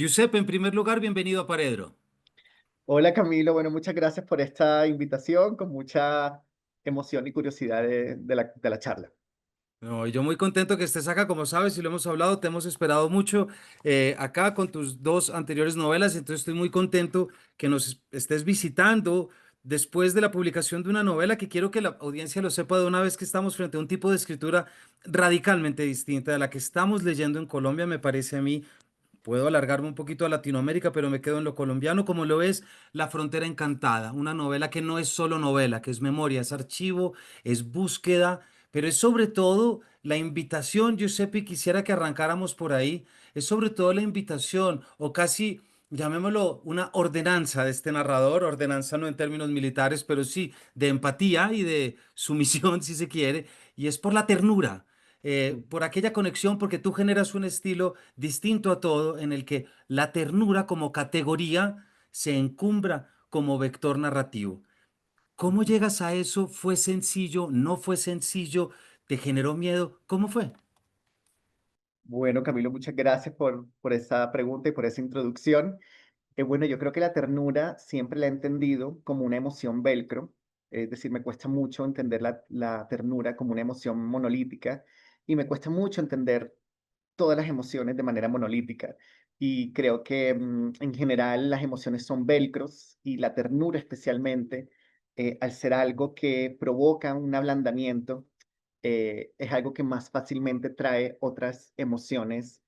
Giuseppe, en primer lugar, bienvenido a Paredro. Hola Camilo, bueno, muchas gracias por esta invitación, con mucha emoción y curiosidad de la charla. No, yo muy contento que estés acá, como sabes, y lo hemos hablado, te hemos esperado mucho acá con tus dos anteriores novelas, entonces estoy muy contento que nos estés visitando después de la publicación de una novela que quiero que la audiencia lo sepa de una vez que estamos frente a un tipo de escritura radicalmente distinta de la que estamos leyendo en Colombia, me parece a mí. Puedo alargarme un poquito a Latinoamérica, pero me quedo en lo colombiano, como lo es La Frontera Encantada, una novela que no es solo novela, que es memoria, es archivo, es búsqueda, pero es sobre todo la invitación, Giuseppe, quisiera que arrancáramos por ahí, es sobre todo la invitación, o casi, llamémoslo, una ordenanza de este narrador, ordenanza no en términos militares, pero sí de empatía y de sumisión, si se quiere, y es por la ternura, Mm. por aquella conexión, porque tú generas un estilo distinto a todo, en el que la ternura como categoría se encumbra como vector narrativo. ¿Cómo llegas a eso? ¿Fue sencillo? ¿No fue sencillo? ¿Te generó miedo? ¿Cómo fue? Bueno, Camilo, muchas gracias por esa pregunta y por esa introducción. Bueno, yo creo que la ternura siempre la he entendido como una emoción velcro, es decir, me cuesta mucho entender la ternura como una emoción monolítica y me cuesta mucho entender todas las emociones de manera monolítica. Y creo que en general las emociones son velcros y la ternura especialmente, al ser algo que provoca un ablandamiento, es algo que más fácilmente trae otras emociones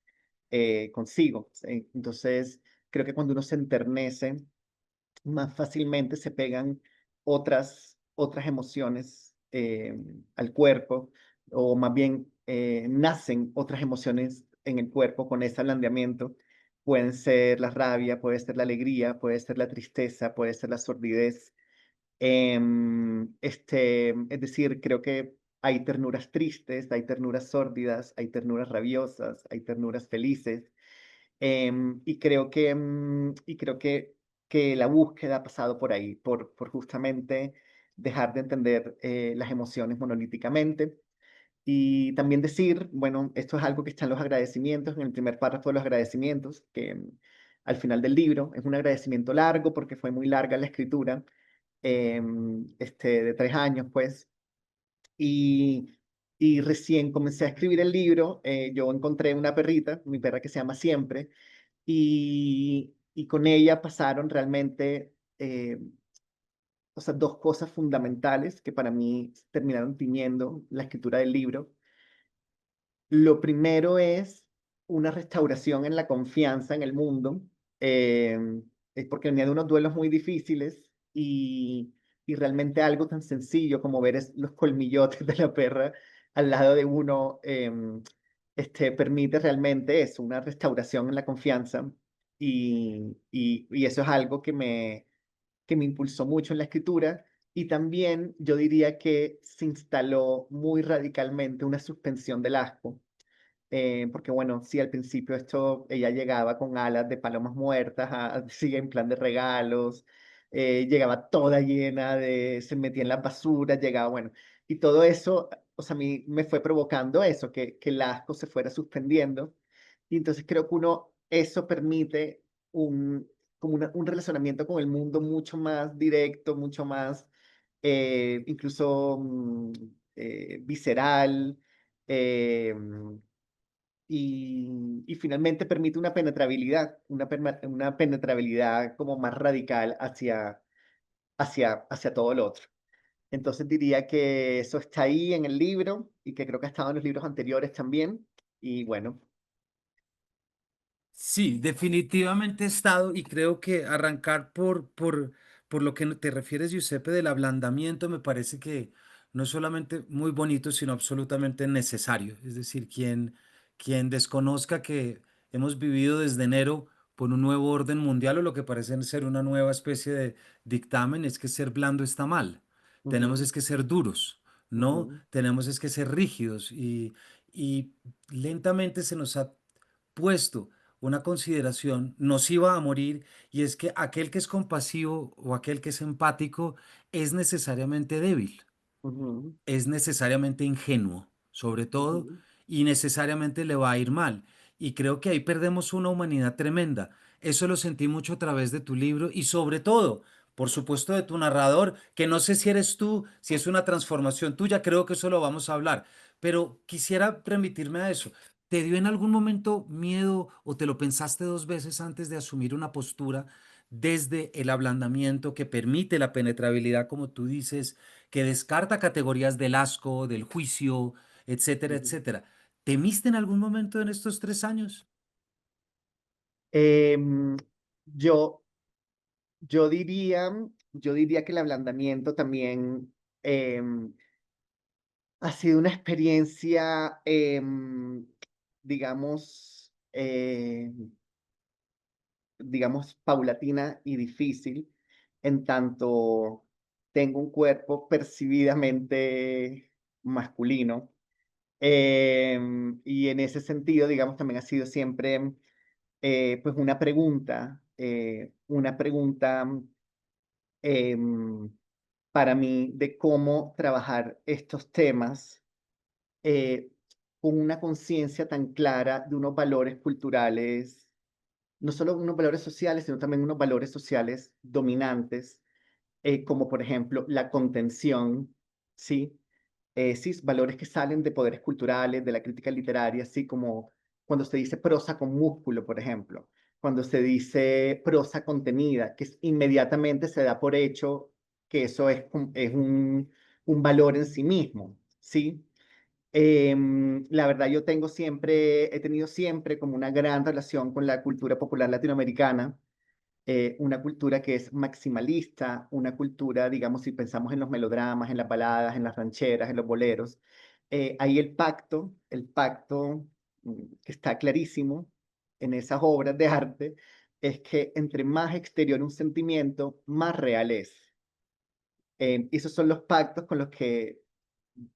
consigo. Entonces, creo que cuando uno se enternece, más fácilmente se pegan otras emociones al cuerpo, o más bien nacen otras emociones en el cuerpo con ese ablandamiento. Pueden ser la rabia, puede ser la alegría, puede ser la tristeza, puede ser la sordidez. Es decir, creo que hay ternuras tristes, hay ternuras sórdidas, hay ternuras rabiosas, hay ternuras felices. Y creo que la búsqueda ha pasado por ahí, por justamente dejar de entender las emociones monolíticamente. Y también decir, bueno, esto es algo que está en los agradecimientos, en el primer párrafo de los agradecimientos, que al final del libro es un agradecimiento largo porque fue muy larga la escritura, de 3 años, pues. Y, y recién comencé a escribir el libro, yo encontré una perrita, mi perra que se llama Siempre, y con ella pasaron realmente, o sea, dos cosas fundamentales que para mí terminaron tiñendo la escritura del libro. Lo primero es una restauración en la confianza en el mundo, es porque venía de unos duelos muy difíciles y realmente algo tan sencillo como ver los colmillotes de la perra al lado de uno, permite realmente eso, una restauración en la confianza y eso es algo que me impulsó mucho en la escritura. Y también yo diría que se instaló muy radicalmente una suspensión del asco, porque bueno, sí, al principio ella llegaba con alas de palomas muertas, sigue en plan de regalos, llegaba toda llena se metía en las basuras, llegaba, bueno, y todo eso, o sea, a mí me fue provocando eso, que el asco se fuera suspendiendo, y entonces creo que eso permite un, como un relacionamiento con el mundo mucho más directo, mucho más, incluso visceral, eh, y finalmente permite una penetrabilidad como más radical hacia todo lo otro. Entonces diría que eso está ahí en el libro y que creo que ha estado en los libros anteriores también. Y bueno. Sí, definitivamente he estado y creo que arrancar por lo que te refieres, Giuseppe, del ablandamiento, me parece que no es solamente muy bonito, sino absolutamente necesario. Es decir, quien desconozca que hemos vivido desde enero por un nuevo orden mundial o lo que parece ser una nueva especie de dictamen, es que ser blando está mal. Tenemos Ujú, es que ser duros, ¿no? ujú, Tenemos es que ser rígidos y lentamente se nos ha puesto una consideración nociva a morir, y es que aquel que es compasivo o aquel que es empático es necesariamente débil, ujú, es necesariamente ingenuo, sobre todo, ujú, y necesariamente le va a ir mal. y creo que ahí perdemos una humanidad tremenda. Eso lo sentí mucho a través de tu libro y sobre todo, por supuesto, de tu narrador, que no sé si eres tú, si es una transformación tuya, creo que eso lo vamos a hablar, pero quisiera remitirme a eso. ¿Te dio en algún momento miedo o te lo pensaste dos veces antes de asumir una postura desde el ablandamiento que permite la penetrabilidad, como tú dices, que descarta categorías del asco, del juicio, etcétera, Ujú. etcétera? ¿Temiste en algún momento en estos 3 años? Em, yo, yo diría que el ablandamiento también em, ha sido una experiencia, digamos, digamos, paulatina y difícil, en tanto tengo un cuerpo percibidamente masculino. Y en ese sentido, digamos, también ha sido siempre, pues, una pregunta em, para mí de cómo trabajar estos temas eh, con una conciencia tan clara de unos valores culturales, no solo unos valores sociales, sino también unos valores sociales dominantes, como por ejemplo la contención, ¿sí? Sí, valores que salen de poderes culturales, de la crítica literaria, así como cuando se dice prosa con músculo, por ejemplo, cuando se dice prosa contenida, inmediatamente se da por hecho que eso es un valor en sí mismo, ¿sí? La verdad, he tenido siempre como una gran relación con la cultura popular latinoamericana, una cultura que es maximalista, una cultura, digamos, si pensamos en los melodramas, en las baladas, en las rancheras, en los boleros, ahí el pacto que está clarísimo en esas obras de arte, es que entre más exterior un sentimiento, más real es. Esos son los pactos con los que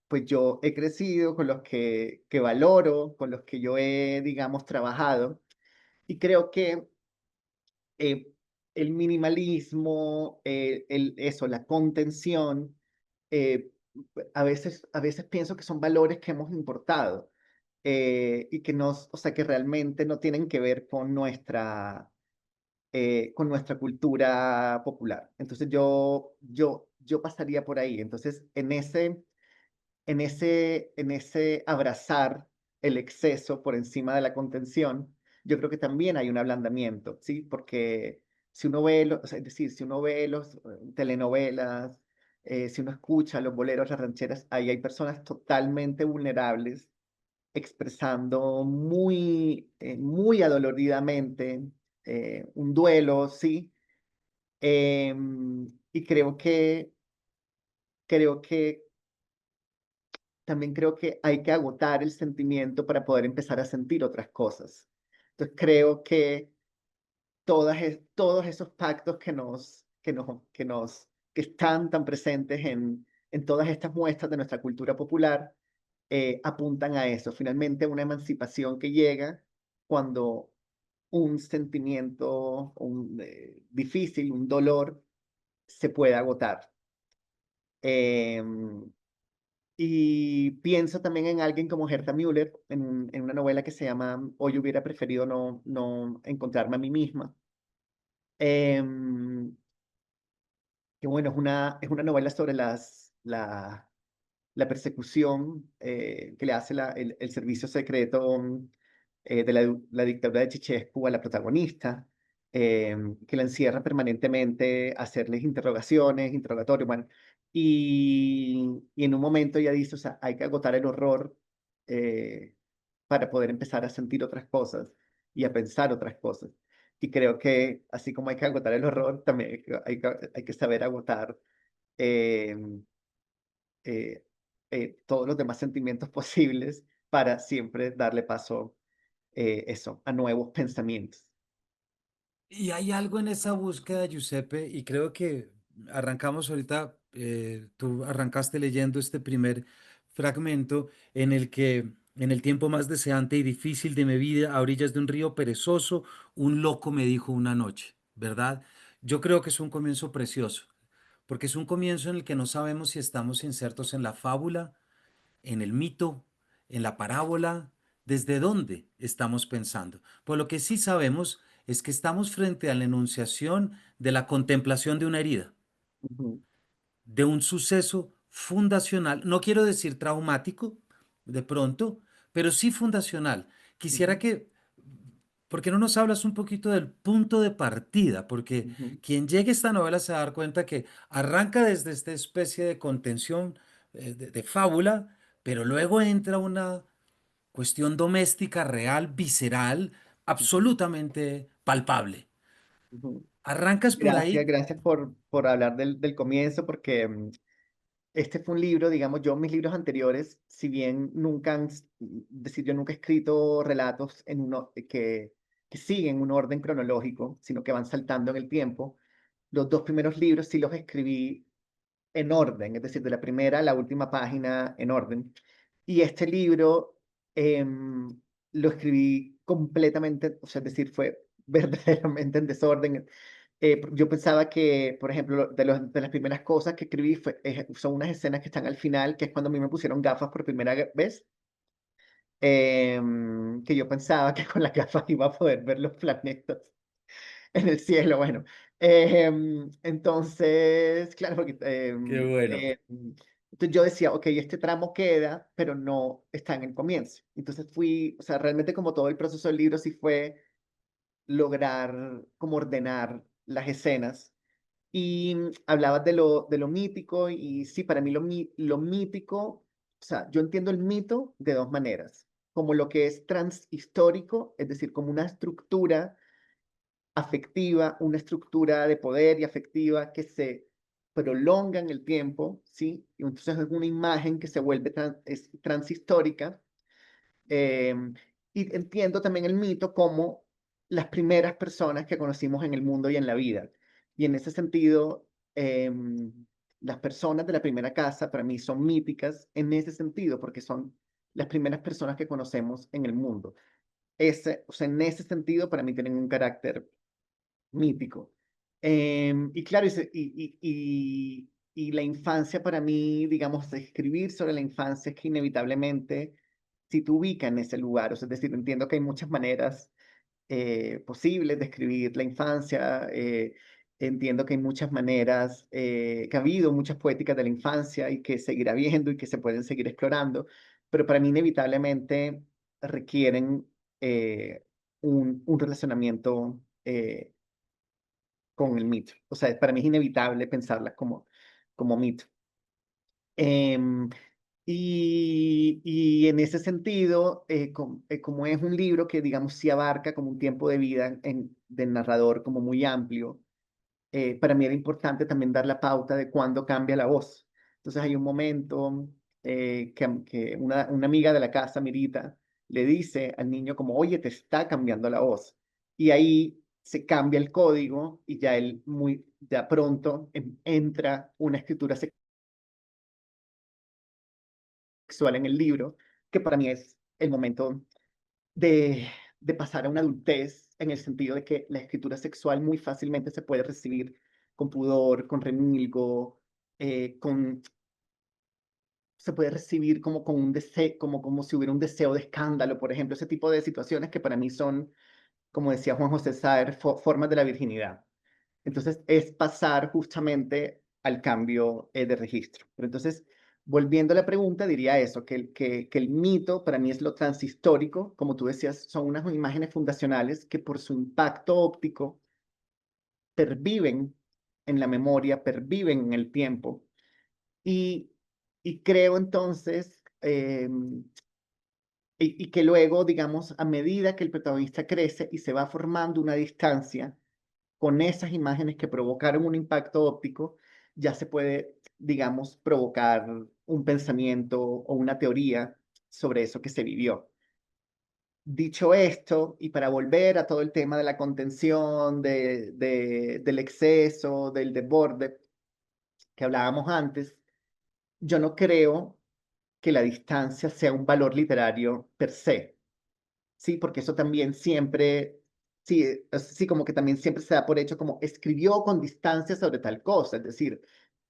pues yo he crecido, con los que valoro, con los que yo he, digamos, trabajado. Y creo que eh, el minimalismo, la contención, eh, a veces pienso que son valores que hemos importado y o sea, que realmente no tienen que ver con nuestra cultura popular. Entonces yo pasaría por ahí. Entonces, en ese abrazar el exceso por encima de la contención, yo creo que también hay un ablandamiento, ¿sí? Porque si uno ve, o sea, es decir, si uno ve los telenovelas, si uno escucha los boleros, las rancheras, ahí hay personas totalmente vulnerables expresando muy adoloridamente un duelo, ¿sí? Y creo que también creo que hay que agotar el sentimiento para poder empezar a sentir otras cosas. Entonces creo que todos esos pactos que están tan presentes en todas estas muestras de nuestra cultura popular, apuntan a eso, finalmente una emancipación que llega cuando un sentimiento difícil, un dolor, se puede agotar. Em, Y pienso también en alguien como Herta Müller, en una novela que se llama Hoy hubiera preferido no encontrarme a mí misma. Em, que bueno, es una novela sobre la persecución que le hace el servicio secreto de la dictadura de Ceausescu a la protagonista, que la encierra permanentemente a hacerles interrogaciones, interrogatorios, bueno, y en un momento ella dice, o sea, hay que agotar el horror eh, para poder empezar a sentir otras cosas y a pensar otras cosas. Y creo que así como hay que agotar el horror, también hay que saber agotar em, eh, todos los demás sentimientos posibles para siempre darle paso, a nuevos pensamientos. Y hay algo en esa búsqueda, Giuseppe, y creo que arrancamos ahorita, tú arrancaste leyendo este primer fragmento en el que en el tiempo más deseante y difícil de mi vida, a orillas de un río perezoso, un loco me dijo una noche, ¿verdad? Yo creo que es un comienzo precioso, porque es un comienzo en el que no sabemos si estamos insertos en la fábula, en el mito, en la parábola, desde dónde estamos pensando. Por lo que sí sabemos es que estamos frente a la enunciación de la contemplación de una herida, Ujú, de un suceso fundacional, no quiero decir traumático, de pronto, pero sí fundacional. Quisiera ujú, que, ¿por qué no nos hablas un poquito del punto de partida? Porque ujú, quien llegue a esta novela se va a dar cuenta que arranca desde esta especie de contención, de fábula, pero luego entra una cuestión doméstica real, visceral, ujú, absolutamente palpable. ujú. Arrancas por Gracias, ahí. gracias por hablar del comienzo, porque este fue un libro, digamos, yo mis libros anteriores, si bien nunca decir, yo nunca he escrito relatos en uno, que siguen un orden cronológico, sino que van saltando en el tiempo. Los dos primeros libros sí los escribí en orden, es decir, de la primera a la última página en orden. Y este libro lo escribí completamente, o sea, es decir, fue verdaderamente en desorden. Yo pensaba que, por ejemplo, de las primeras cosas que escribí son unas escenas que están al final, que es cuando a mí me pusieron gafas por primera vez, que yo pensaba que con las gafas iba a poder ver los planetas en el cielo, bueno. Entonces, claro, porque Qué bueno. entonces yo decía, ok, este tramo queda, pero no está en el comienzo. Entonces fui, o sea, realmente como todo el proceso del libro sí fue lograr como ordenar las escenas. Y hablabas de lo mítico, y sí, para mí lo mítico, o sea, yo entiendo el mito de dos maneras, como lo que es transhistórico, es decir, como una estructura afectiva, una estructura de poder y afectiva que se prolonga en el tiempo, ¿sí? Y entonces es una imagen que se vuelve es transhistórica. em, y entiendo también el mito como las primeras personas que conocimos en el mundo y en la vida. Y en ese sentido, las personas de la primera casa para mí son míticas en ese sentido, porque son las primeras personas que conocemos en el mundo. O sea, en ese sentido, para mí tienen un carácter mítico. Y claro, y la infancia para mí, digamos, escribir sobre la infancia es que inevitablemente si te ubica en ese lugar, o sea, es decir, entiendo que hay muchas maneras posibles de escribir la infancia, entiendo que hay muchas maneras, que ha habido muchas poéticas de la infancia y que seguirá habiendo y que se pueden seguir explorando, pero para mí inevitablemente requieren un relacionamiento con el mito. O sea, para mí es inevitable pensarlas como mito. Em, y en ese sentido, como es un libro que, digamos, sí abarca como un tiempo de vida del narrador como muy amplio, para mí era importante también dar la pauta de cuándo cambia la voz. Entonces hay un momento que una amiga de la casa, Mirita, le dice al niño como, oye, te está cambiando la voz. Y ahí se cambia el código y ya él ya pronto entra una escritura sexual en el libro, que para mí es el momento de, de pasar a una adultez, en el sentido de que la escritura sexual muy fácilmente se puede recibir con pudor, con remilgo, se puede recibir como con un deseo, como si hubiera un deseo de escándalo, por ejemplo, ese tipo de situaciones que para mí son, como decía Juan José Saer, formas de la virginidad. Entonces, es pasar justamente al cambio de registro. Pero entonces, volviendo a la pregunta, diría eso, que el mito para mí es lo transhistórico, como tú decías, son unas imágenes fundacionales que por su impacto óptico perviven en la memoria, perviven en el tiempo. Y, y creo entonces, y que luego, digamos, a medida que el protagonista crece y se va formando una distancia con esas imágenes que provocaron un impacto óptico, ya se puede, digamos, provocar un pensamiento o una teoría sobre eso que se vivió. Dicho esto, y para volver a todo el tema de la contención, del exceso, del desborde que hablábamos antes, yo no creo que la distancia sea un valor literario per se. Sí, porque eso también siempre, sí, sí, como que también siempre se da por hecho como escribió con distancia sobre tal cosa, es decir,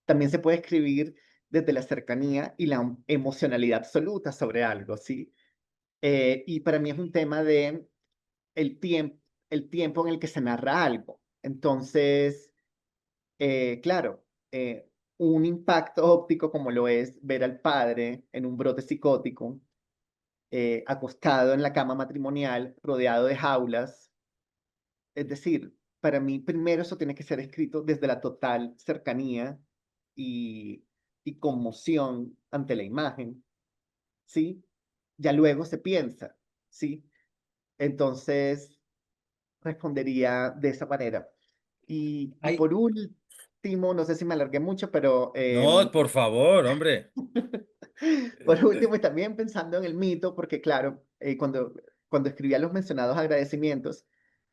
también se puede escribir desde la cercanía y la emocionalidad absoluta sobre algo, ¿sí? Y para mí es un tema de el tiempo en el que se narra algo. Entonces, claro, un impacto óptico como lo es ver al padre en un brote psicótico, acostado en la cama matrimonial, rodeado de jaulas. Es decir, para mí primero eso tiene que ser escrito desde la total cercanía y, y conmoción ante la imagen, ¿sí? Ya luego se piensa, ¿sí? Entonces, respondería de esa manera. Y Ay, por último, no sé si me alargué mucho, pero no, por favor, hombre. por último, y también pensando en el mito, porque claro, cuando escribía los mencionados agradecimientos,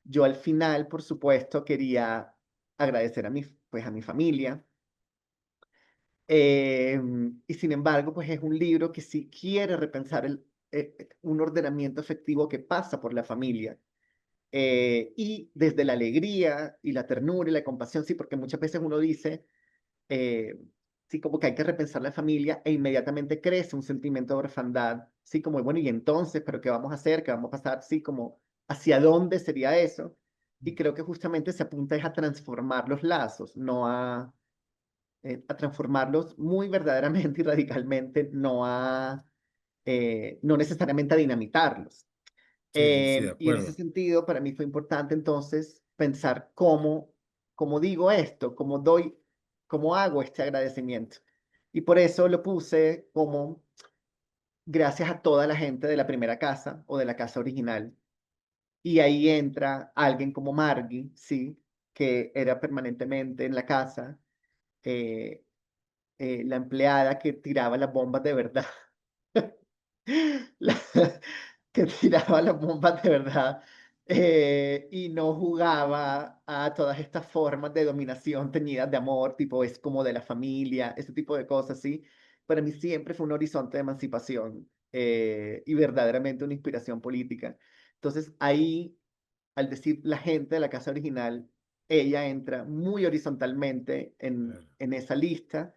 yo al final, por supuesto, quería agradecer pues, a mi familia. Y sin embargo, pues es un libro que sí quiere repensar un ordenamiento efectivo que pasa por la familia. Y desde la alegría y la ternura y la compasión, sí, porque muchas veces uno dice, eh, sí, como que hay que repensar la familia e inmediatamente crece un sentimiento de orfandad, sí, como, bueno, y entonces, ¿pero qué vamos a hacer? ¿Qué vamos a pasar? Sí, como, ¿hacia dónde sería eso? Y creo que justamente se apunta es a transformar los lazos, no a transformarlos muy verdaderamente y radicalmente, no necesariamente a dinamitarlos. Sí, sí, de Y en ese acuerdo. sentido, para mí fue importante entonces pensar cómo digo esto, cómo hago este agradecimiento. Y por eso lo puse como gracias a toda la gente de la primera casa o de la casa original. Y ahí entra alguien como Margie, sí, que era permanentemente en la casa, eh, la empleada que tiraba las bombas de verdad. La que tiraba las bombas de verdad, y no jugaba a todas estas formas de dominación teñidas de amor, tipo es como de la familia, ese tipo de cosas, ¿sí? Para mí siempre fue un horizonte de emancipación, y verdaderamente una inspiración política. Entonces ahí, al decir la gente de la casa original, ella entra muy horizontalmente Claro. en esa lista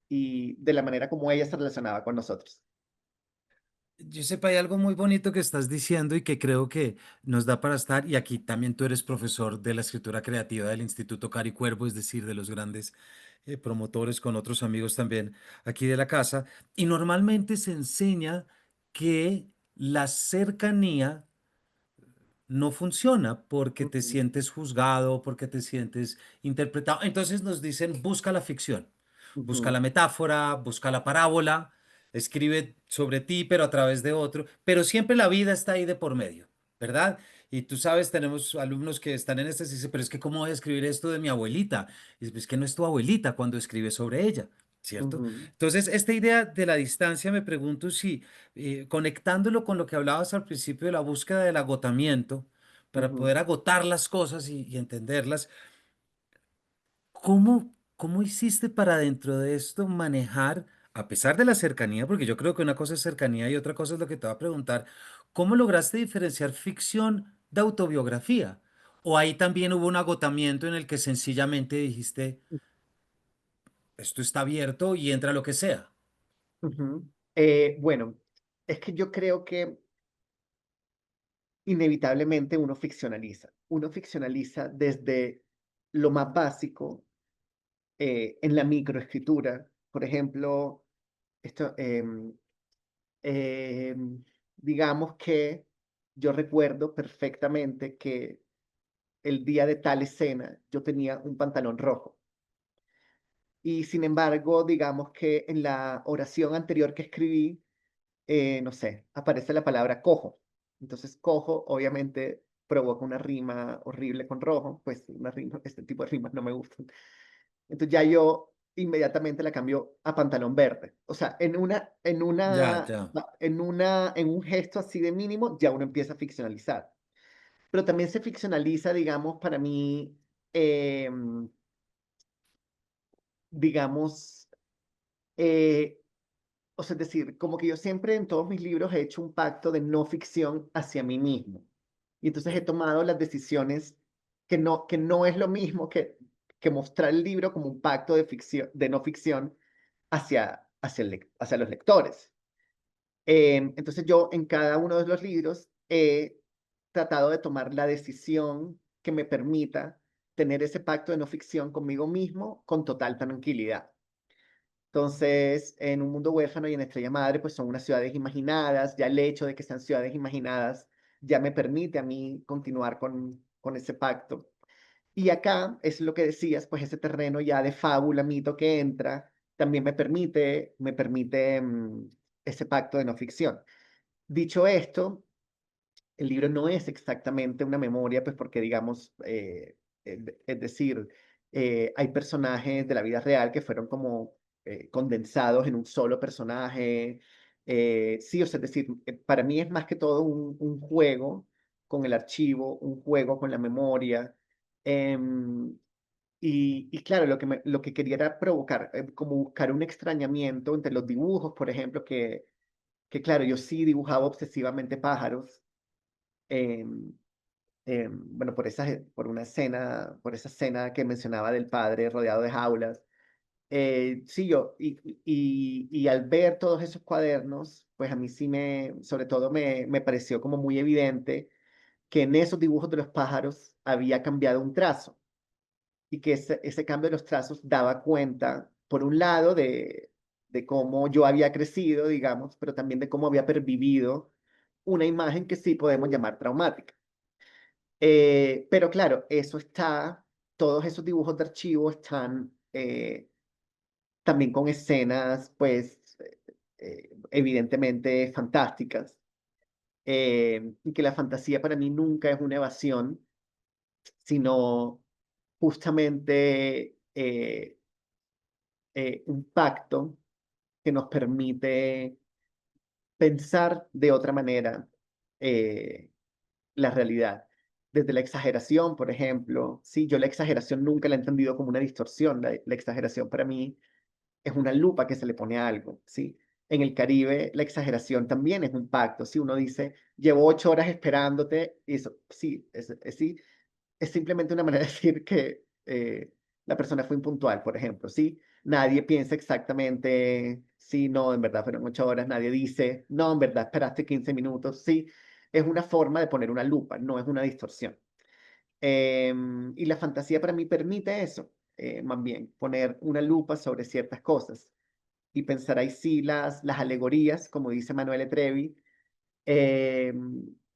y de la manera como ella se relacionaba con nosotros. Giuseppe, hay algo muy bonito que estás diciendo y que creo que nos da para estar, y aquí también tú eres profesor de la escritura creativa del Instituto Cari Cuervo, es decir, de los grandes promotores con otros amigos también aquí de la casa, y normalmente se enseña que la cercanía no funciona porque te Ujú, sientes juzgado, porque te sientes interpretado. Entonces nos dicen, busca la ficción, busca ujú, la metáfora, busca la parábola, escribe sobre ti, pero a través de otro, pero siempre la vida está ahí de por medio, ¿verdad? Y tú sabes, tenemos alumnos que están en estas y dicen, pero es que ¿cómo voy a escribir esto de mi abuelita? Y dices, pues es que no es tu abuelita cuando escribe sobre ella. ¿Cierto? ujú. Entonces, esta idea de la distancia, me pregunto si conectándolo con lo que hablabas al principio de la búsqueda del agotamiento, para Ujú, poder agotar las cosas y entenderlas, ¿cómo hiciste para dentro de esto manejar, a pesar de la cercanía, porque yo creo que una cosa es cercanía y otra cosa es lo que te va a preguntar, ¿cómo lograste diferenciar ficción de autobiografía? ¿O ahí también hubo un agotamiento en el que sencillamente dijiste, esto está abierto y entra lo que sea? ujú. Bueno, es que yo creo que inevitablemente uno ficcionaliza. Uno ficcionaliza desde lo más básico, en la microescritura. Por ejemplo, esto, digamos que yo recuerdo perfectamente que el día de tal escena yo tenía un pantalón rojo. Y sin embargo, digamos que en la oración anterior que escribí, no sé, aparece la palabra cojo. Entonces, cojo obviamente provoca una rima horrible con rojo, pues este tipo de rimas no me gustan. Entonces ya yo inmediatamente la cambio a pantalón verde. O sea, Ya, ya. en un gesto así de mínimo, ya uno empieza a ficcionalizar. Pero también se ficcionaliza, digamos, para mí, digamos, eh, o sea, es decir, como que yo siempre en todos mis libros he hecho un pacto de no ficción hacia mí mismo. Y entonces he Sí. tomado las decisiones que no es lo mismo que mostrar el libro como un pacto de ficción, de no ficción hacia los lectores. Entonces yo en cada uno de los libros he tratado de tomar la decisión que me permita tener ese pacto de no ficción conmigo mismo con total tranquilidad. Entonces, en Un Mundo Huérfano y en Estrella Madre, pues son unas ciudades imaginadas. Ya el hecho de que sean ciudades imaginadas ya me permite a mí continuar con ese pacto. Y acá es lo que decías, pues ese terreno ya de fábula, mito que entra, también me permite ese pacto de no ficción. Dicho esto, el libro no es exactamente una memoria, pues porque digamos, es decir, hay personajes de la vida real que fueron como condensados en un solo personaje. Sí, o sea, es decir, para mí es más que todo un juego con el archivo, un juego con la memoria. em, y claro, lo que quería era provocar, como buscar un extrañamiento entre los dibujos, por ejemplo, que claro, yo sí dibujaba obsesivamente pájaros. em, bueno, por esa escena que mencionaba del padre rodeado de jaulas. Sí, y al ver todos esos cuadernos, pues a mí sí sobre todo me pareció como muy evidente que en esos dibujos de los pájaros había cambiado un trazo y que ese cambio de los trazos daba cuenta, por un lado, de cómo yo había crecido, digamos, pero también de cómo había pervivido una imagen que sí podemos llamar traumática. Pero claro, todos esos dibujos de archivo están también con escenas, pues, evidentemente fantásticas, y que la fantasía para mí nunca es una evasión, sino justamente un pacto que nos permite pensar de otra manera eh, la realidad. Desde la exageración, por ejemplo, sí, yo la exageración nunca la he entendido como una distorsión. La exageración para mí es una lupa que se le pone a algo, ¿sí? En el Caribe, la exageración también es un pacto, ¿sí? Uno dice, llevo 8 horas esperándote, y eso, sí, sí, es simplemente una manera de decir que la persona fue impuntual, por ejemplo, ¿sí? Nadie piensa exactamente, sí, no, en verdad fueron 8 horas, nadie dice, no, en verdad esperaste 15 minutos, sí, es una forma de poner una lupa, no es una distorsión. Y la fantasía para mí permite eso, más bien, poner una lupa sobre ciertas cosas y pensar ahí sí las alegorías, como dice Manuel Trevi,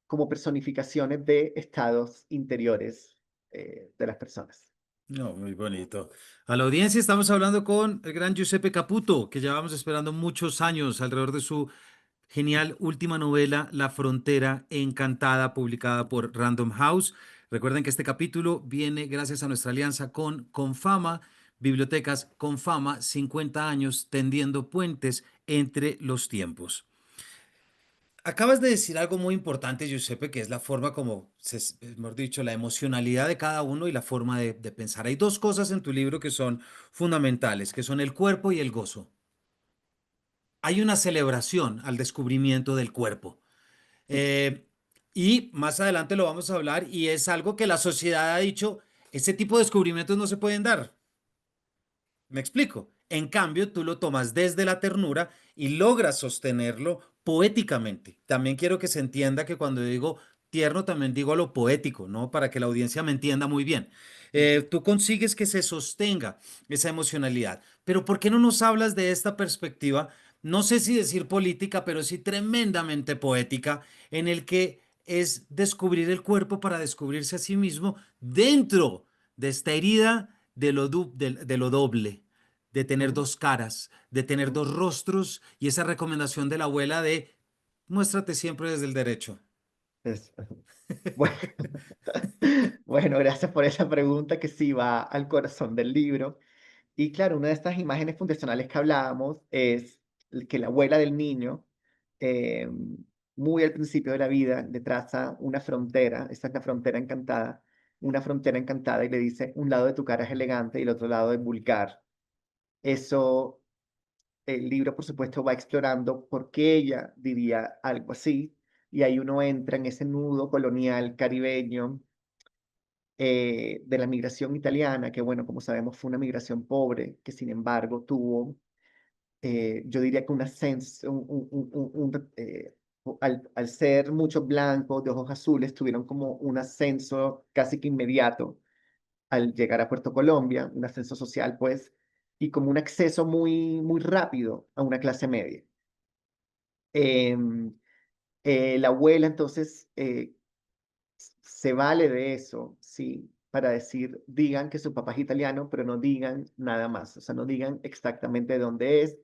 como personificaciones de estados interiores de las personas. No, muy bonito. A la audiencia estamos hablando con el gran Giuseppe Caputo, que llevamos esperando muchos años alrededor de su genial última novela, La Frontera Encantada, publicada por Random House. Recuerden que este capítulo viene gracias a nuestra alianza con Confama, Bibliotecas Confama, 50 años tendiendo puentes entre los tiempos. Acabas de decir algo muy importante, Giuseppe, que es la forma como, hemos dicho, la emocionalidad de cada uno y la forma de pensar. Hay dos cosas en tu libro que son fundamentales, que son el cuerpo y el gozo. Hay una celebración al descubrimiento del cuerpo. Sí. Eh, y más adelante lo vamos a hablar y es algo que la sociedad ha dicho, ese tipo de descubrimientos no se pueden dar. ¿Me explico? En cambio, tú lo tomas desde la ternura y logras sostenerlo poéticamente. También quiero que se entienda que cuando digo tierno, también digo lo poético, ¿no? Para que la audiencia me entienda muy bien. Tú consigues que se sostenga esa emocionalidad. Pero ¿por qué no nos hablas de esta perspectiva? No sé si decir política, pero sí tremendamente poética, en el que es descubrir el cuerpo para descubrirse a sí mismo dentro de esta herida de lo doble, de tener Ujú, dos caras, de tener ujú. dos rostros y esa recomendación de la abuela de muéstrate siempre desde el derecho. Es- Bueno, bueno, gracias por esa pregunta que sí va al corazón del libro. Y claro, una de estas imágenes fundacionales que hablábamos es que la abuela del niño, eh, muy al principio de la vida, le traza una frontera, esa es la frontera encantada, una frontera encantada y le dice, un lado de tu cara es elegante y el otro lado es vulgar. Eso, el libro, por supuesto, va explorando por qué ella diría algo así, y ahí uno entra en ese nudo colonial caribeño de la migración italiana, que bueno, como sabemos fue una migración pobre, que sin embargo tuvo yo diría que un ascenso, al ser muchos blancos de ojos azules, tuvieron como un ascenso casi que inmediato al llegar a Puerto Colombia, un ascenso social, pues, y como un acceso muy, muy rápido a una clase media. Em, la abuela entonces se vale de eso, sí, para decir, digan que su papá es italiano, pero no digan nada más, o sea, no digan exactamente de dónde es,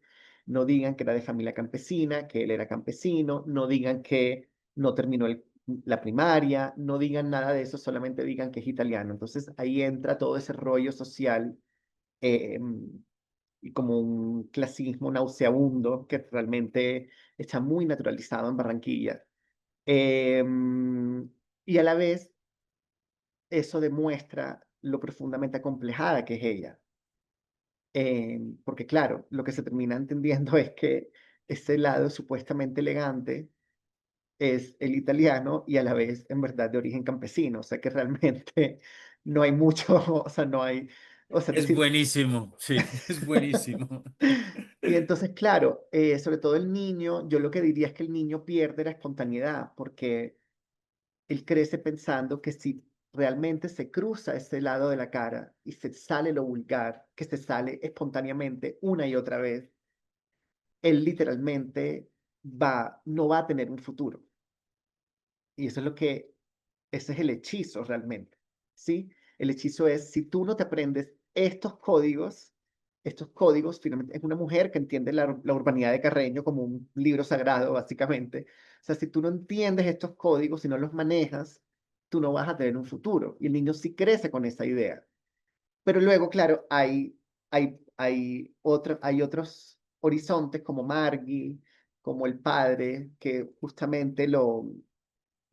no digan que era de familia campesina, que él era campesino, no digan que no terminó la primaria, no digan nada de eso, solamente digan que es italiano. Entonces ahí entra todo ese rollo social eh, y como un clasismo nauseabundo que realmente está muy naturalizado en Barranquilla. Y a la vez eso demuestra lo profundamente acomplejada que es ella. Porque claro, lo que se termina entendiendo es que ese lado supuestamente elegante es el italiano y a la vez en verdad de origen campesino, o sea que realmente no hay mucho, o sea, no hay, o sea, es Es decir, buenísimo, sí, es buenísimo. y entonces, claro, sobre todo el niño, yo lo que diría es que el niño pierde la espontaneidad porque él crece pensando que si realmente se cruza ese lado de la cara y se sale lo vulgar, que se sale espontáneamente una y otra vez, él literalmente no va a tener un futuro. Y eso es lo que, ese es el hechizo realmente, ¿sí? El hechizo es, si tú no te aprendes estos códigos, finalmente es una mujer que entiende la urbanidad de Carreño como un libro sagrado, básicamente. O sea, si tú no entiendes estos códigos, si no los manejas, tú no vas a tener un futuro. Y el niño sí crece con esa idea. Pero luego, claro, hay otros horizontes como Margie, como el padre, que justamente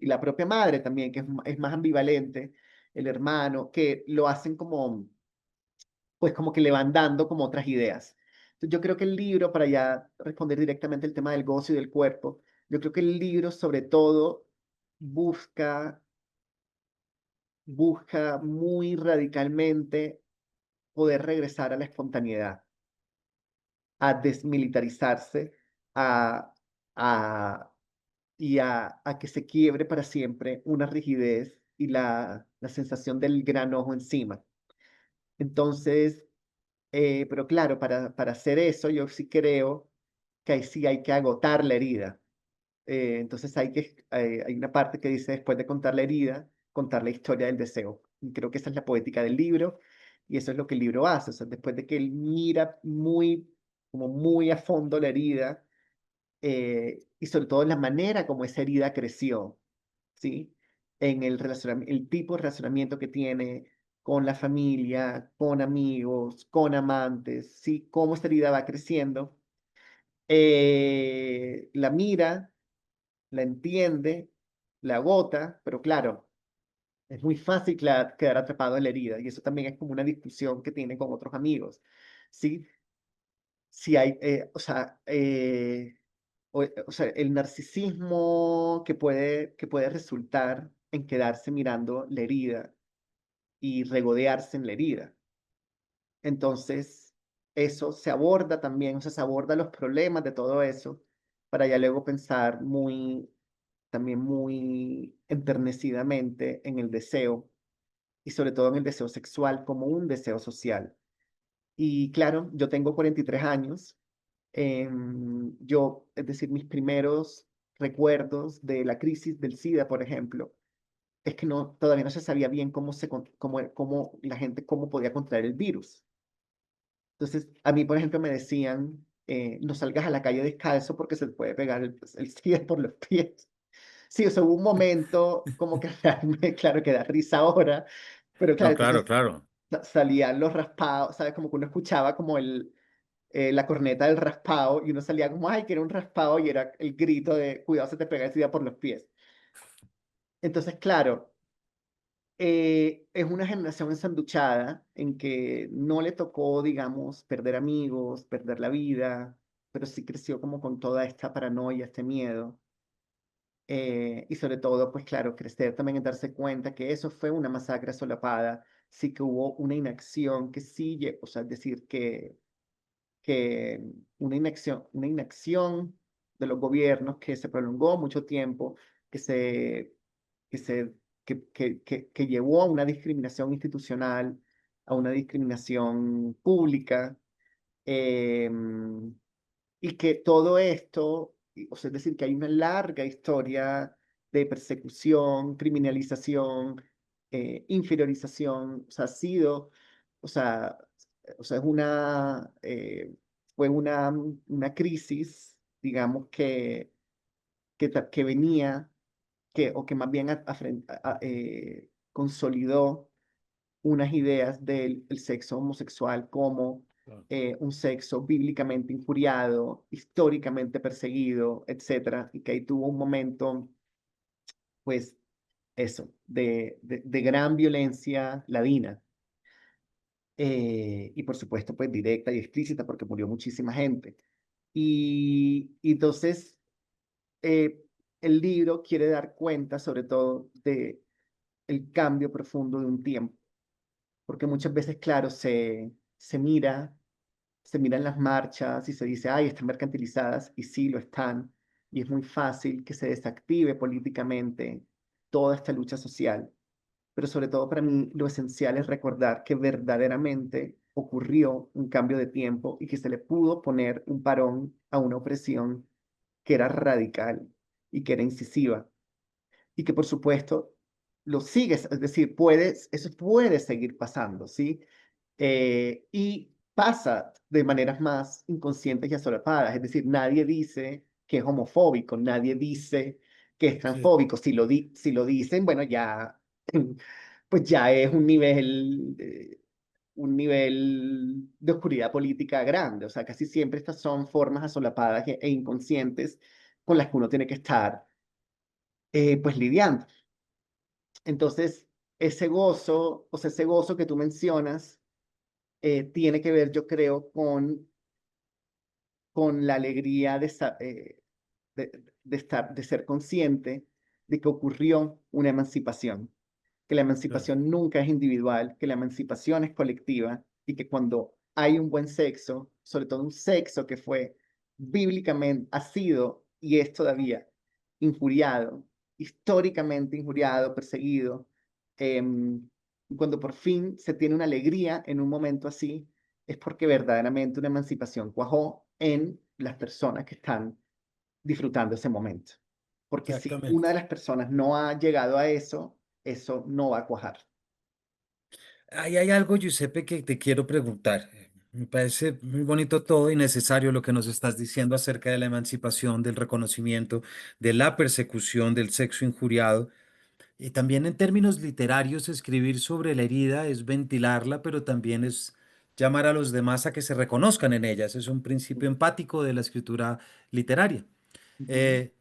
y la propia madre también, que es más ambivalente, el hermano, que lo hacen como, pues como que le van dando como otras ideas. Entonces, yo creo que el libro, para ya responder directamente el tema del gozo y del cuerpo, yo creo que el libro sobre todo busca, busca muy radicalmente poder regresar a la espontaneidad, a desmilitarizarse, a, a, a que se quiebre para siempre una rigidez y la sensación del gran ojo encima. Entonces, pero claro, para hacer eso yo sí creo que ahí sí hay que agotar la herida. Entonces hay una parte que dice, después de contar la herida, contar la historia del deseo. Y creo que esa es la poética del libro y eso es lo que el libro hace. O sea, después de que él mira como muy a fondo la herida, y sobre todo la manera como esa herida creció, ¿sí? En el tipo de relacionamiento que tiene con la familia, con amigos, con amantes, ¿sí? Cómo esa herida va creciendo. La mira, la entiende, la agota, pero claro, es muy fácil quedar atrapado en la herida y eso también es como una discusión que tiene con otros amigos, ¿sí? Si hay, o sea, el narcisismo que puede resultar en quedarse mirando la herida y regodearse en la herida. Entonces, eso se aborda también, o sea, se aborda los problemas de todo eso para ya luego pensar también muy enternecidamente en el deseo y sobre todo en el deseo sexual como un deseo social. Y claro, yo tengo 43 años. Es decir, mis primeros recuerdos de la crisis del SIDA, por ejemplo, es que todavía no se sabía bien cómo la gente, cómo podía contraer el virus. Entonces, a mí, por ejemplo, me decían, no salgas a la calle descalzo porque se te puede pegar el SIDA por los pies. Sí, o sea, hubo un momento como que realmente, claro, que da risa ahora, pero claro, No, claro, entonces claro. salían los raspados, ¿sabes? Como que uno escuchaba como la corneta del raspado y uno salía como, ay, que era un raspado y era el grito de, cuidado, se te pega el SIDA por los pies. Entonces, claro, es una generación ensanduchada en que no le tocó, digamos, perder amigos, perder la vida, pero sí creció como con toda esta paranoia, este miedo. Y sobre todo, pues claro, crecer también en darse cuenta que eso fue una masacre solapada, sí que hubo una inacción que sí, o sea, es decir, que que una inacción de los gobiernos que se prolongó mucho tiempo, que se, que se, que llevó a una discriminación institucional, a una discriminación pública, em, y que todo esto, o sea, es decir, que hay una larga historia de persecución, criminalización, inferiorización, o sea, ha sido, o sea, es fue una crisis, digamos, que venía, o que más bien consolidó unas ideas del el sexo homosexual como Claro. un sexo bíblicamente injuriado, históricamente perseguido, etcétera, y que ahí tuvo un momento, pues, eso, de gran violencia ladina. Y por supuesto, pues directa y explícita, porque murió muchísima gente. Y entonces, eh, el libro quiere dar cuenta, sobre todo, de el cambio profundo de un tiempo, porque muchas veces, claro, se miran las marchas y se dice, ay, están mercantilizadas, y sí lo están, y es muy fácil que se desactive políticamente toda esta lucha social. Pero sobre todo para mí lo esencial es recordar que verdaderamente ocurrió un cambio de tiempo y que se le pudo poner un parón a una opresión que era radical y que era incisiva y que por supuesto lo sigues, es decir, eso puede seguir pasando, ¿sí? Y pasa de maneras más inconscientes y asolapadas, es decir, nadie dice que es homofóbico, nadie dice que es Sí, transfóbico, si lo dicen, bueno, ya, pues ya es un nivel de oscuridad política grande, o sea, casi siempre estas son formas asolapadas e inconscientes con las que uno tiene que estar, pues lidiando. Entonces, ese gozo, o sea, ese gozo que tú mencionas, tiene que ver, yo creo, con la alegría de ser consciente de que ocurrió una emancipación, que la claro. emancipación nunca es individual, que la emancipación es colectiva y que cuando hay un buen sexo, sobre todo un sexo que fue bíblicamente, ha sido y es todavía injuriado, históricamente injuriado, perseguido, cuando por fin se tiene una alegría en un momento así, es porque verdaderamente una emancipación cuajó en las personas que están disfrutando ese momento. Porque si una Exactamente. de las personas no ha llegado a eso, eso no va a cuajar. Ahí hay algo, Giuseppe, que te quiero preguntar. Me parece muy bonito todo y necesario lo que nos estás diciendo acerca de la emancipación, del reconocimiento, de la persecución, del sexo injuriado. Y también en términos literarios, escribir sobre la herida es ventilarla, pero también es llamar a los demás a que se reconozcan en ellas. Es un principio empático de la escritura literaria. Ujú, Eh,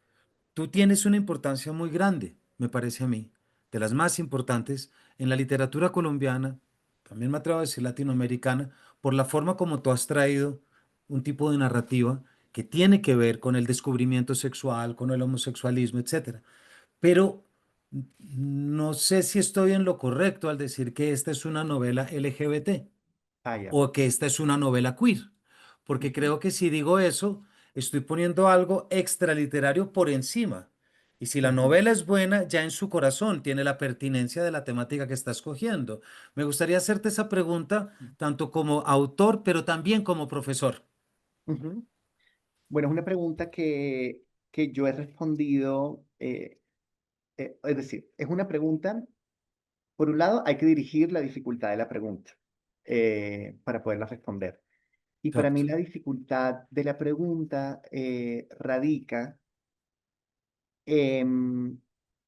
Tú tienes una importancia muy grande, me parece a mí, de las más importantes en la literatura colombiana, también me atrevo a decir latinoamericana, por la forma como tú has traído un tipo de narrativa que tiene que ver con el descubrimiento sexual, con el homosexualismo, etcétera. Pero no sé si estoy en lo correcto al decir que esta es una novela LGBT ah, ya. o que esta es una novela queer, porque Ujú, creo que si digo eso, estoy poniendo algo extraliterario por encima. Y si la ujú, novela es buena, ya en su corazón tiene la pertinencia de la temática que está escogiendo. Me gustaría hacerte esa pregunta tanto como autor, pero también como profesor. ujú. Bueno, es una pregunta que yo he respondido, es decir, es una pregunta, por un lado, hay que dirigir la dificultad de la pregunta para poderla responder. Y para mí Exacto. la dificultad de la pregunta radica em,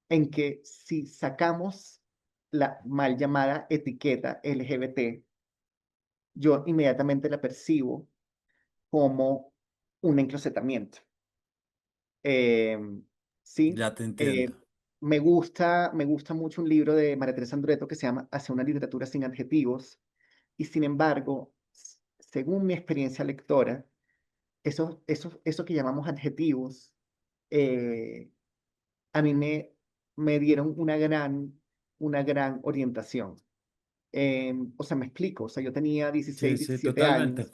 en que si sacamos la mal llamada etiqueta LGBT, yo inmediatamente la percibo como un enclosetamiento. Em, sí, Ya te entiendo. me gusta mucho un libro de María Teresa Andreto que se llama Hacia una literatura sin adjetivos, y sin embargo, según mi experiencia lectora, eso que llamamos adjetivos, eh, a mí me dieron una gran orientación. O sea, me explico, o sea, yo tenía Sí, 16, sí, 17 totalmente. años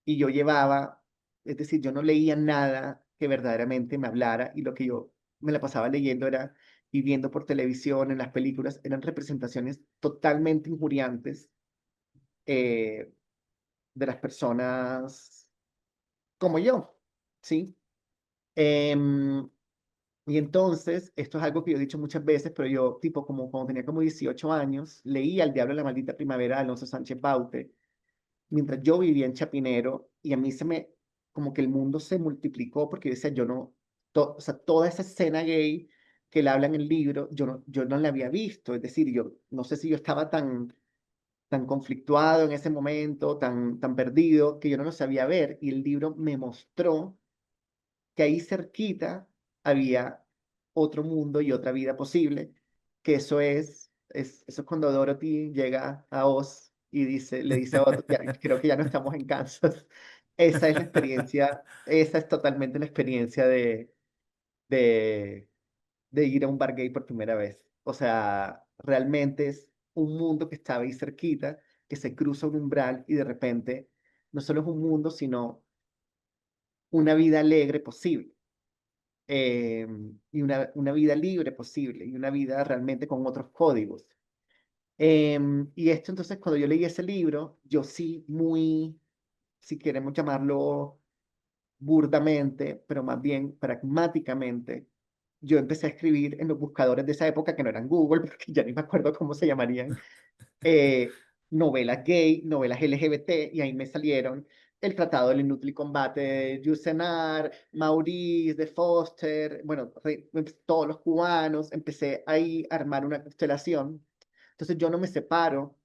y yo llevaba, es decir, yo no leía nada que verdaderamente me hablara y lo que yo me la pasaba leyendo era y viendo por televisión, en las películas, eran representaciones totalmente injuriantes eh, de las personas como yo, ¿sí? Em, y entonces, esto es algo que yo he dicho muchas veces, pero yo, tipo, como cuando tenía como 18 años, leía El Diablo de la Maldita Primavera de Alonso Sánchez Baute, mientras yo vivía en Chapinero, y a mí como que el mundo se multiplicó, porque yo decía, yo no, o sea, toda esa escena gay que él habla en el libro, yo no la había visto, es decir, yo no sé si yo estaba tan conflictuado en ese momento, tan perdido, que yo no lo sabía ver, y el libro me mostró que ahí cerquita había otro mundo y otra vida posible, que eso es cuando Dorothy llega a Oz y le dice a Otto, creo que ya no estamos en Kansas". Esa es la experiencia, esa es totalmente la experiencia de, de ir a un bar gay por primera vez. O sea, realmente es un mundo que estaba ahí cerquita, que se cruza un umbral y de repente no solo es un mundo, sino una vida alegre posible y una vida libre posible y una vida realmente con otros códigos. Y esto entonces, cuando yo leí ese libro, yo sí muy, si queremos llamarlo burdamente, pero más bien pragmáticamente, yo empecé a escribir en los buscadores de esa época, que no eran Google, porque ya ni me acuerdo cómo se llamarían, novelas gay, novelas LGBT, y ahí me salieron El Tratado del Inútil Combate de Yusenar, Maurice de Foster, bueno, todos los cubanos, empecé ahí a armar una constelación. Entonces yo no me separo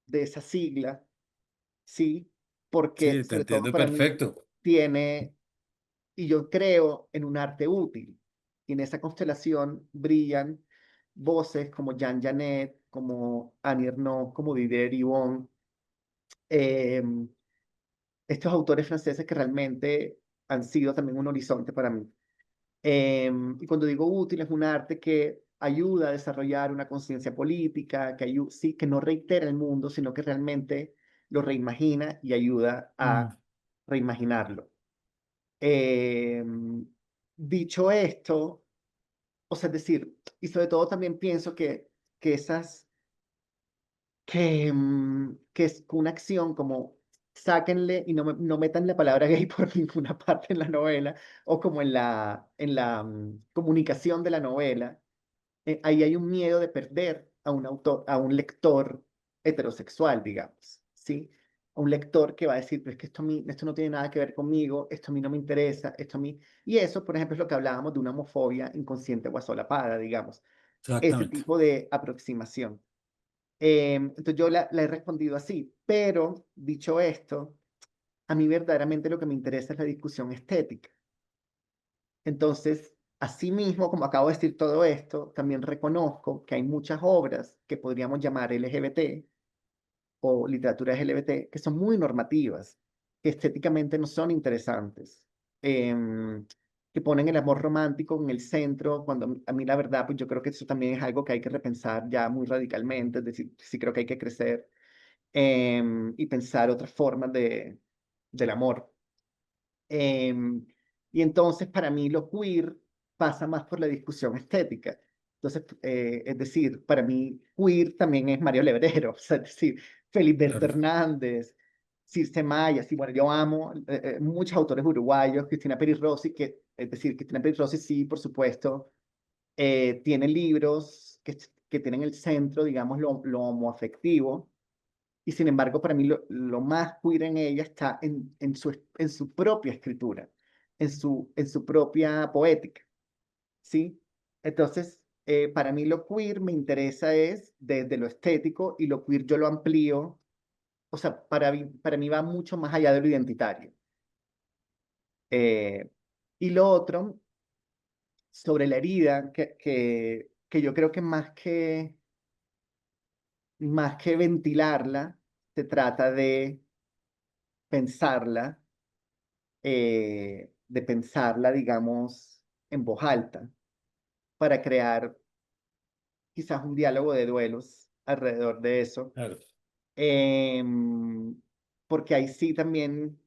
de esa sigla, ¿sí? Porque Sí, te sobre todo entiendo para mí perfecto. tiene, y yo creo en un arte útil, y en esa constelación brillan voces como Jean Genet, como Annie Ernaux, como Didier Ribon, eh, estos autores franceses que realmente han sido también un horizonte para mí. Y cuando digo útil, es un arte que ayuda a desarrollar una conciencia política, sí, que no reitera el mundo, sino que realmente lo reimagina y ayuda Mm, a reimaginarlo. Em, Dicho esto, o sea, es decir, y sobre todo también pienso que esas que es una acción como sáquenle y no metan la palabra gay por ninguna parte en la novela o como en la comunicación de la novela, ahí hay un miedo de perder a un autor, a un lector heterosexual, digamos, ¿sí? A un lector que va a decir, pero es que esto no tiene nada que ver conmigo, esto a mí no me interesa, esto a mí... Y eso, por ejemplo, es lo que hablábamos de una homofobia inconsciente o asolapada, digamos, ese exactamente. tipo de aproximación. Entonces yo la he respondido así, pero dicho esto, a mí verdaderamente lo que me interesa es la discusión estética. Entonces, asimismo, como acabo de decir todo esto, también reconozco que hay muchas obras que podríamos llamar LGBT o literatura LGBT que son muy normativas, que estéticamente no son interesantes, em, que ponen el amor romántico en el centro, cuando a mí la verdad, pues yo creo que eso también es algo que hay que repensar ya muy radicalmente, es decir, sí creo que hay que crecer y pensar otras formas del amor. Em, y entonces para mí lo queer pasa más por la discusión estética. Entonces, es decir, para mí queer también es Mario Lebrero, o sea, es decir, Feliberto Claro. Hernández, Circe Maya, sí, bueno, yo amo muchos autores uruguayos, Cristina Peri Rossi, es decir, Cristina Peri Rossi sí, por supuesto, tiene libros que tienen el centro, digamos, lo homoafectivo, y sin embargo, para mí lo más queer en ella está en su propia escritura, en su propia poética, ¿sí? Entonces, para mí lo queer me interesa es desde lo estético y lo queer yo lo amplío, o sea, para mí va mucho más allá de lo identitario. Eh, y lo otro, sobre la herida, que yo creo que más que ventilarla, se trata de pensarla digamos, en voz alta, para crear quizás un diálogo de duelos alrededor de eso. Claro. Em, Porque ahí sí también,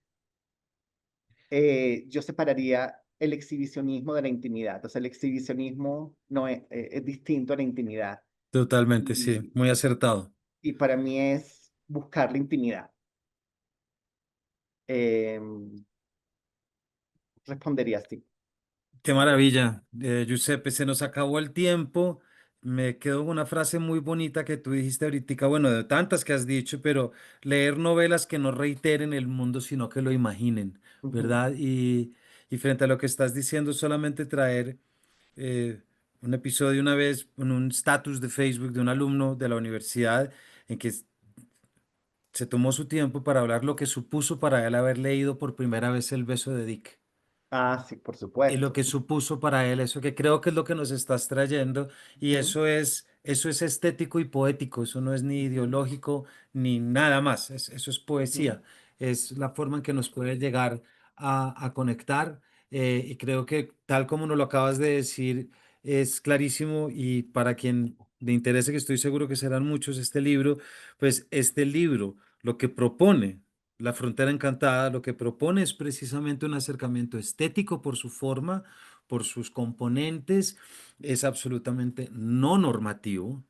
yo separaría el exhibicionismo de la intimidad. O sea, el exhibicionismo no es distinto a la intimidad. Totalmente, sí, Y, muy acertado. y para mí es buscar la intimidad. Eh, respondería así. Qué maravilla, Giuseppe, se nos acabó el tiempo. Me quedó una frase muy bonita que tú dijiste ahorita, bueno, de tantas que has dicho, pero leer novelas que no reiteren el mundo, sino que lo imaginen, Ujú. ¿verdad? Y frente a lo que estás diciendo, solamente traer eh, un episodio una vez en un status de Facebook de un alumno de la universidad en que se tomó su tiempo para hablar lo que supuso para él haber leído por primera vez El beso de Dick. Ah, sí, por Y lo supuesto. que supuso para él, eso que creo que es lo que nos estás trayendo, y Ujú, eso es estético y poético, eso no es ni ujú, ideológico ni nada más, eso es ujú. poesía, es la forma en que nos puede llegar a conectar, y creo que tal como nos lo acabas de decir, es clarísimo, y para quien le interese, que estoy seguro que serán muchos, este libro, pues este libro lo que propone. La Frontera Encantada lo que propone es precisamente un acercamiento estético por su forma, por sus componentes, es absolutamente no normativo,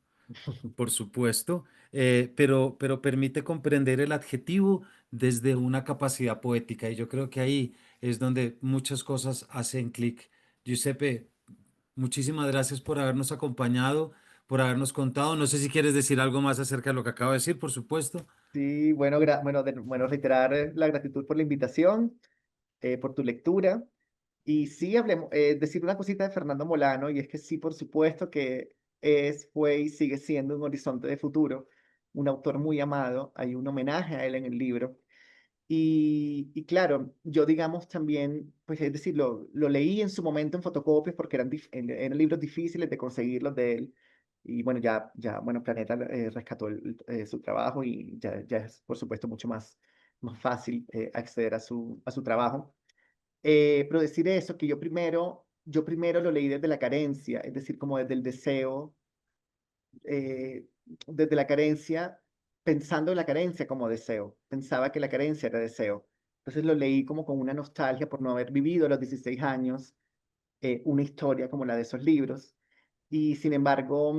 por supuesto, pero permite comprender el adjetivo desde una capacidad poética y yo creo que ahí es donde muchas cosas hacen clic. Giuseppe, muchísimas gracias por habernos acompañado, por habernos contado. No sé si quieres decir algo más acerca de lo que acabo de decir, por supuesto. Sí, bueno, bueno, reiterar la gratitud por la invitación, por tu lectura. Y sí, hablemos, decir una cosita de Fernando Molano, y es que sí, por supuesto que fue y sigue siendo un horizonte de futuro, un autor muy amado. Hay un homenaje a él en el libro. Y claro, yo digamos también, pues es decir, lo leí en su momento en fotocopias porque eran libros difíciles de conseguirlos de él. Y bueno, bueno, Planeta rescató su trabajo y ya es, por supuesto, mucho más fácil acceder a su trabajo. Pero decir eso, que yo primero lo leí desde la carencia, es decir, como desde el deseo, desde la carencia, pensando en la carencia como deseo. Pensaba que la carencia era deseo. Entonces lo leí como con una nostalgia por no haber vivido a los 16 años una historia como la de esos libros. Y sin embargo,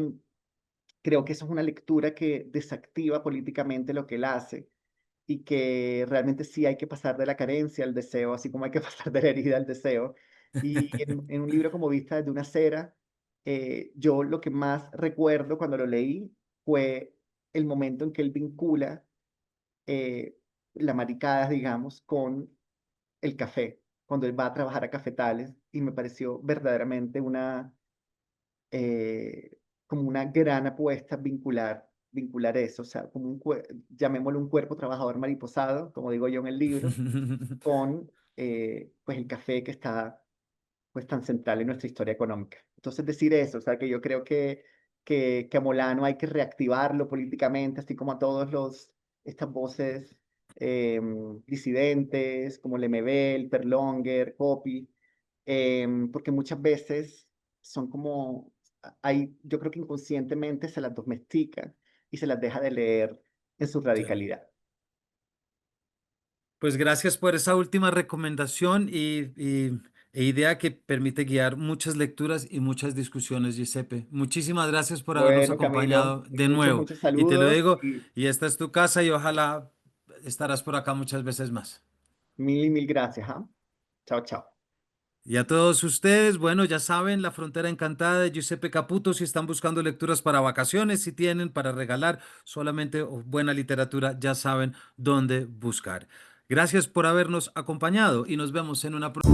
creo que eso es una lectura que desactiva políticamente lo que él hace y que realmente sí hay que pasar de la carencia al deseo, así como hay que pasar de la herida al deseo. Y en un libro como Vista desde una acera, yo lo que más recuerdo cuando lo leí fue el momento en que él vincula eh, la maricada, digamos, con el café, cuando él va a trabajar a cafetales, y me pareció verdaderamente como una gran apuesta vincular eso, o sea, como llamémoslo un cuerpo trabajador mariposado, como digo yo en el libro, con pues el café que está pues tan central en nuestra historia económica. Entonces decir eso, o sea, que yo creo que a Molano hay que reactivarlo políticamente, así como a estas voces eh, disidentes, como Lemebel, Perlonger, Hopi, porque muchas veces son como, yo creo que inconscientemente se las domestica y se las deja de leer en su Sí. radicalidad. Pues gracias por esa última recomendación e idea que permite guiar muchas lecturas y muchas discusiones, Giuseppe. Muchísimas gracias por habernos Bueno, Camilo, acompañado de nuevo. muchos Y te lo saludos digo, y y esta es tu casa y ojalá estarás por acá muchas veces más. mil y mil gracias, ¿ah? Chao, chao. Y a todos ustedes, bueno, ya saben, La Frontera Encantada de Giuseppe Caputo, si están buscando lecturas para vacaciones, si tienen para regalar solamente buena literatura, ya saben dónde buscar. Gracias por habernos acompañado y nos vemos en una próxima.